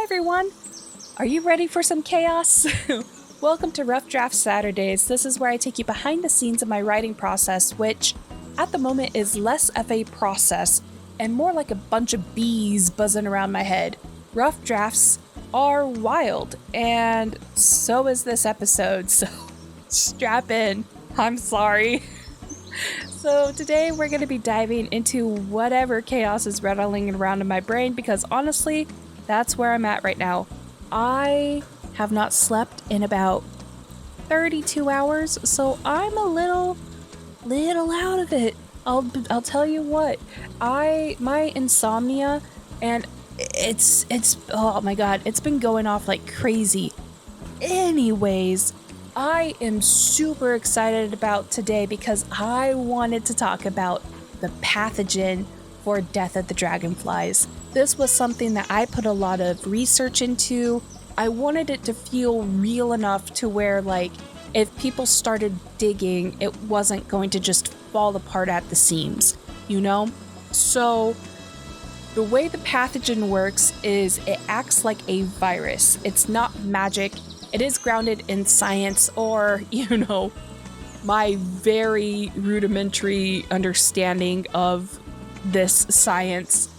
everyone! Are you ready for some chaos? Welcome to Rough Draft Saturdays. This is where I take you behind the scenes of my writing process, which at the moment is less of a process and more like a bunch of bees buzzing around my head. Rough drafts are wild, and so is this episode, so strap in. I'm sorry. So today we're going to be diving into whatever chaos is rattling around in my brain, because honestly, that's where I'm at right now. I have not slept in about 32 hours, so I'm a little out of it. I'll tell you what. My insomnia, and it's oh my god, it's been going off like crazy. Anyways, I am super excited about today because I wanted to talk about the pathogen for death of the Dragonflies. This was something that I put a lot of research into. I wanted it to feel real enough to where, like, if people started digging, it wasn't going to just fall apart at the seams, you know? So the way the pathogen works is it acts like a virus. It's not magic. It is grounded in science, or, my very rudimentary understanding of this science.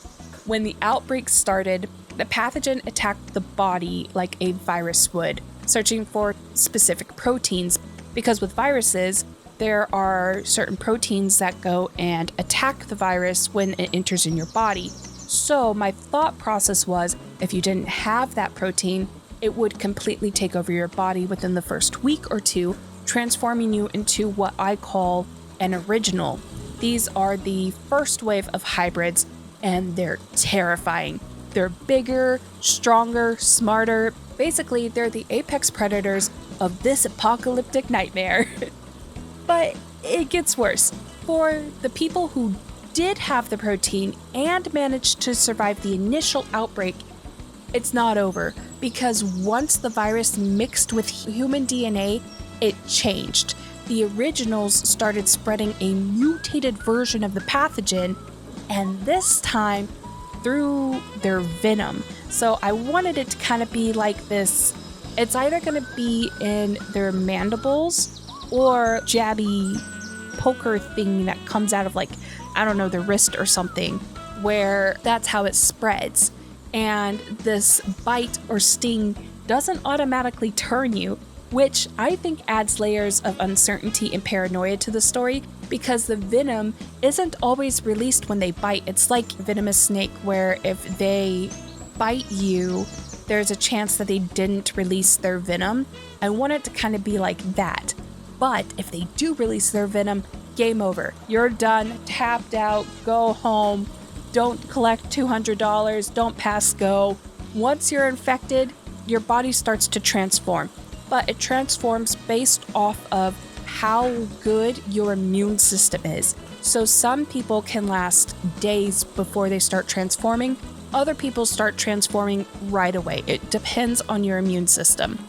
When the outbreak started, the pathogen attacked the body like a virus would, searching for specific proteins, because with viruses, there are certain proteins that go and attack the virus when it enters in your body. So my thought process was, if you didn't have that protein, it would completely take over your body within the first week or two, transforming you into what I call an original. These are the first wave of hybrids, and they're terrifying. They're bigger, stronger, smarter. Basically, they're the apex predators of this apocalyptic nightmare. But it gets worse. For the people who did have the protein and managed to survive the initial outbreak, it's not over, because once the virus mixed with human DNA, it changed. The originals started spreading a mutated version of the pathogen, and this time through their venom. So I wanted it to kind of be like this. It's either going to be in their mandibles or jabby poker thing that comes out of, like, I don't know, the wrist or something, where that's how it spreads. And this bite or sting doesn't automatically turn you, which I think adds layers of uncertainty and paranoia to the story, because the venom isn't always released when they bite. It's like a venomous snake, where if they bite you, there's a chance that they didn't release their venom. I want it to kind of be like that. But if they do release their venom, game over. You're done, tapped out, go home. Don't collect $200, don't pass go. Once you're infected, your body starts to transform. But it transforms based off of how good your immune system is. So some people can last days before they start transforming. Other people start transforming right away. It depends on your immune system.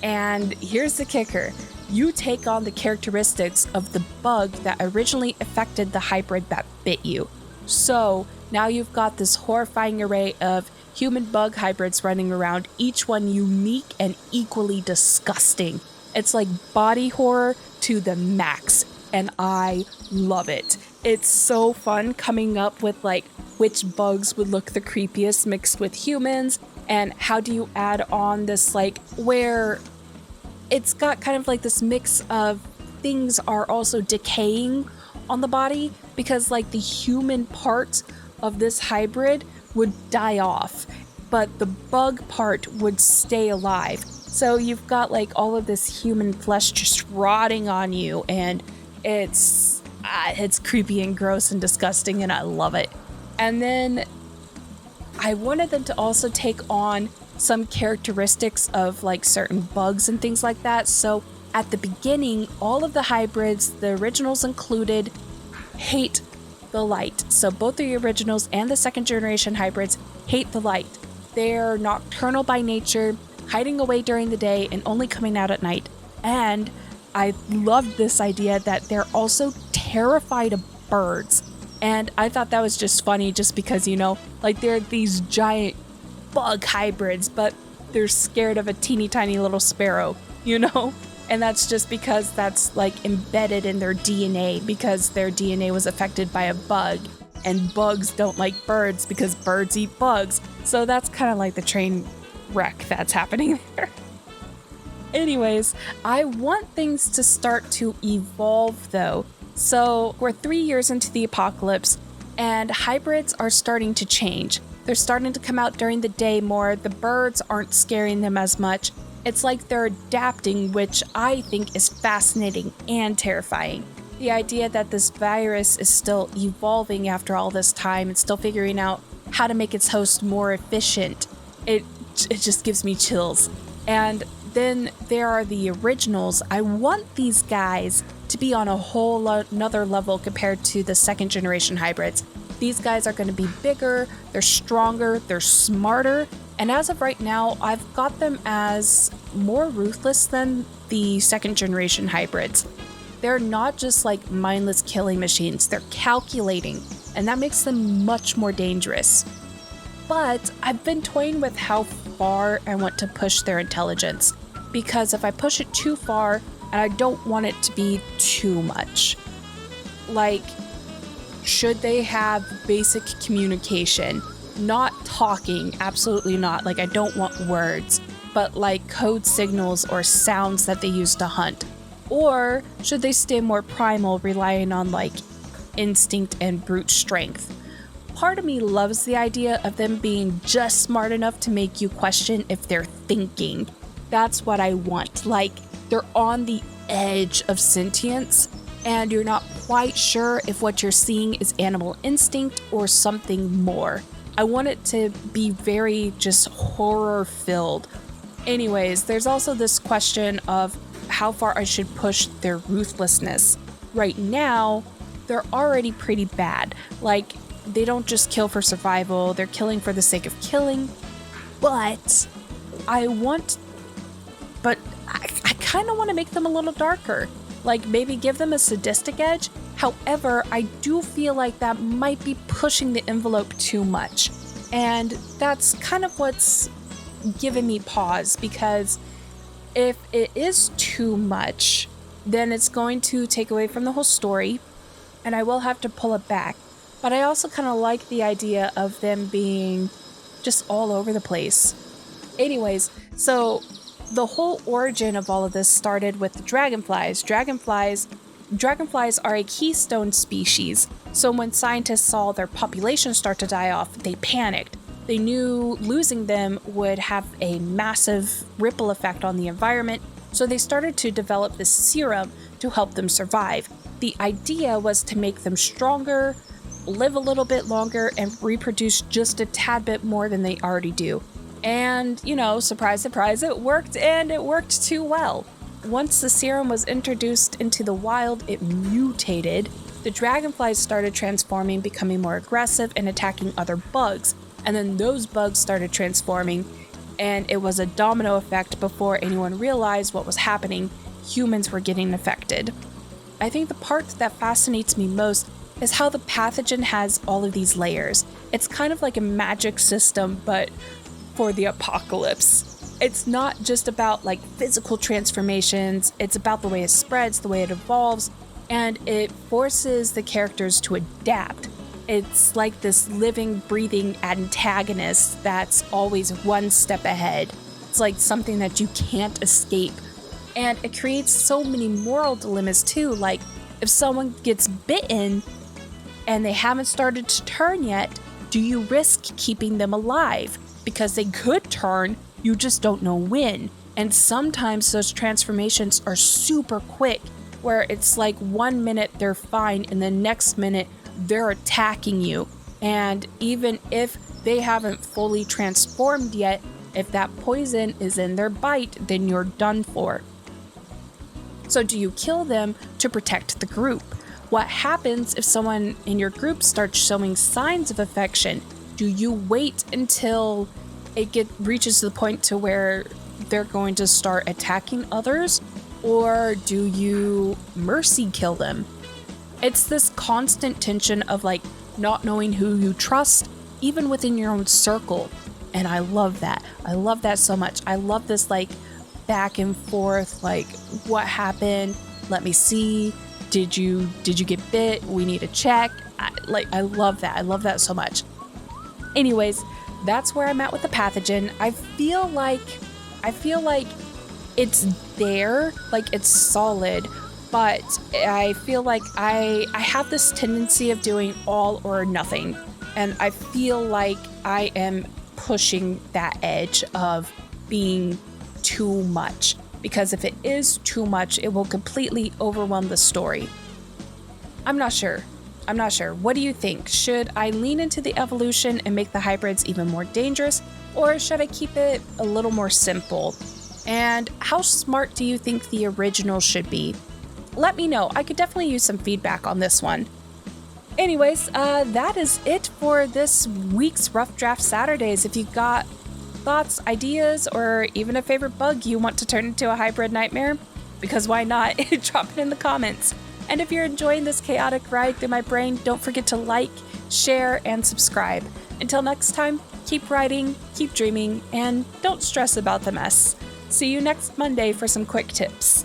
And here's the kicker. You take on the characteristics of the bug that originally affected the hybrid that bit you. So now you've got this horrifying array of human bug hybrids running around, each one unique and equally disgusting. It's like body horror to the max, and I love it. It's so fun coming up with, like, which bugs would look the creepiest mixed with humans, and how do you add on this, like, where it's got kind of like this mix of things are also decaying on the body, because, like, the human part of this hybrid would die off, but the bug part would stay alive. So you've got, like, all of this human flesh just rotting on you, and it's creepy and gross and disgusting, and I love it. And then I wanted them to also take on some characteristics of, like, certain bugs and things like that. So at the beginning, all of the hybrids, the originals included, hate the light. So both the originals and the second generation hybrids hate the light. They're nocturnal by nature, hiding away during the day and only coming out at night. And I loved this idea that they're also terrified of birds. And I thought that was just funny, just because, like, they're these giant bug hybrids, but they're scared of a teeny tiny little sparrow, you know? And that's just because that's like embedded in their DNA, because their DNA was affected by a bug, and bugs don't like birds because birds eat bugs. So that's kind of like the train wreck that's happening there. Anyways, I want things to start to evolve though. So we're 3 years into the apocalypse, and hybrids are starting to change. They're starting to come out during the day more. The birds aren't scaring them as much. It's like they're adapting, which I think is fascinating and terrifying. The idea that this virus is still evolving after all this time and still figuring out how to make its host more efficient, it just gives me chills. And then there are the originals. I want these guys to be on a whole another level compared to the second generation hybrids. These guys are going to be bigger, they're stronger, they're smarter, and as of right now, I've got them as more ruthless than the second generation hybrids. They're not just like mindless killing machines, they're calculating, and that makes them much more dangerous. But I've been toying with how far I want to push their intelligence, because if I push it too far, and I don't want it to be too much. Like, should they have basic communication? Not talking, absolutely not. Like, I don't want words, but like code signals or sounds that they use to hunt. Or should they stay more primal, relying on like instinct and brute strength? Part of me loves the idea of them being just smart enough to make you question if they're thinking. That's what I want. Like, they're on the edge of sentience, and you're not quite sure if what you're seeing is animal instinct or something more. I want it to be very just horror-filled. Anyways, there's also this question of how far I should push their ruthlessness. Right now, they're already pretty bad. Like, they don't just kill for survival, they're killing for the sake of killing. But I kind of want to make them a little darker. Like, maybe give them a sadistic edge. However, I do feel like that might be pushing the envelope too much. And that's kind of what's given me pause, because if it is too much, then it's going to take away from the whole story, and I will have to pull it back. But I also kind of like the idea of them being just all over the place. Anyways, so the whole origin of all of this started with the dragonflies. Dragonflies are a keystone species, so when scientists saw their population start to die off, they panicked. They knew losing them would have a massive ripple effect on the environment, so they started to develop this serum to help them survive. The idea was to make them stronger, live a little bit longer, and reproduce just a tad bit more than they already do. And, you know, surprise, surprise, it worked, and it worked too well. Once the serum was introduced into the wild, it mutated. The dragonflies started transforming, becoming more aggressive and attacking other bugs. And then those bugs started transforming, and it was a domino effect before anyone realized what was happening. Humans were getting affected. I think the part that fascinates me most is how the pathogen has all of these layers. It's kind of like a magic system, but for the apocalypse. It's not just about like physical transformations, it's about the way it spreads, the way it evolves, and it forces the characters to adapt. It's like this living, breathing antagonist that's always one step ahead. It's like something that you can't escape. And it creates so many moral dilemmas too, like if someone gets bitten and they haven't started to turn yet, do you risk keeping them alive? Because they could turn, you just don't know when. And sometimes those transformations are super quick, where it's like 1 minute they're fine and the next minute they're attacking you. And even if they haven't fully transformed yet, if that poison is in their bite, then you're done for. So do you kill them to protect the group? What happens if someone in your group starts showing signs of affection? Do you wait until it reaches the point to where they're going to start attacking others? Or do you mercy kill them? It's this constant tension of like not knowing who you trust, even within your own circle. And I love that. I love that so much. I love this like back and forth, like what happened? Let me see. Did you get bit? We need to check. I love that. I love that so much. Anyways, that's where I'm at with the pathogen. I feel like it's there, like it's solid, but I feel like I have this tendency of doing all or nothing. And I feel like I am pushing that edge of being too much, because if it is too much, it will completely overwhelm the story. I'm not sure. What do you think? Should I lean into the evolution and make the hybrids even more dangerous, or should I keep it a little more simple? And how smart do you think the original should be? Let me know. I could definitely use some feedback on this one. Anyways, that is it for this week's Rough Draft Saturdays. If you've got thoughts, ideas, or even a favorite bug you want to turn into a hybrid nightmare, because why not, drop it in the comments. And if you're enjoying this chaotic ride through my brain, don't forget to like, share, and subscribe. Until next time, keep writing, keep dreaming, and don't stress about the mess. See you next Monday for some quick tips.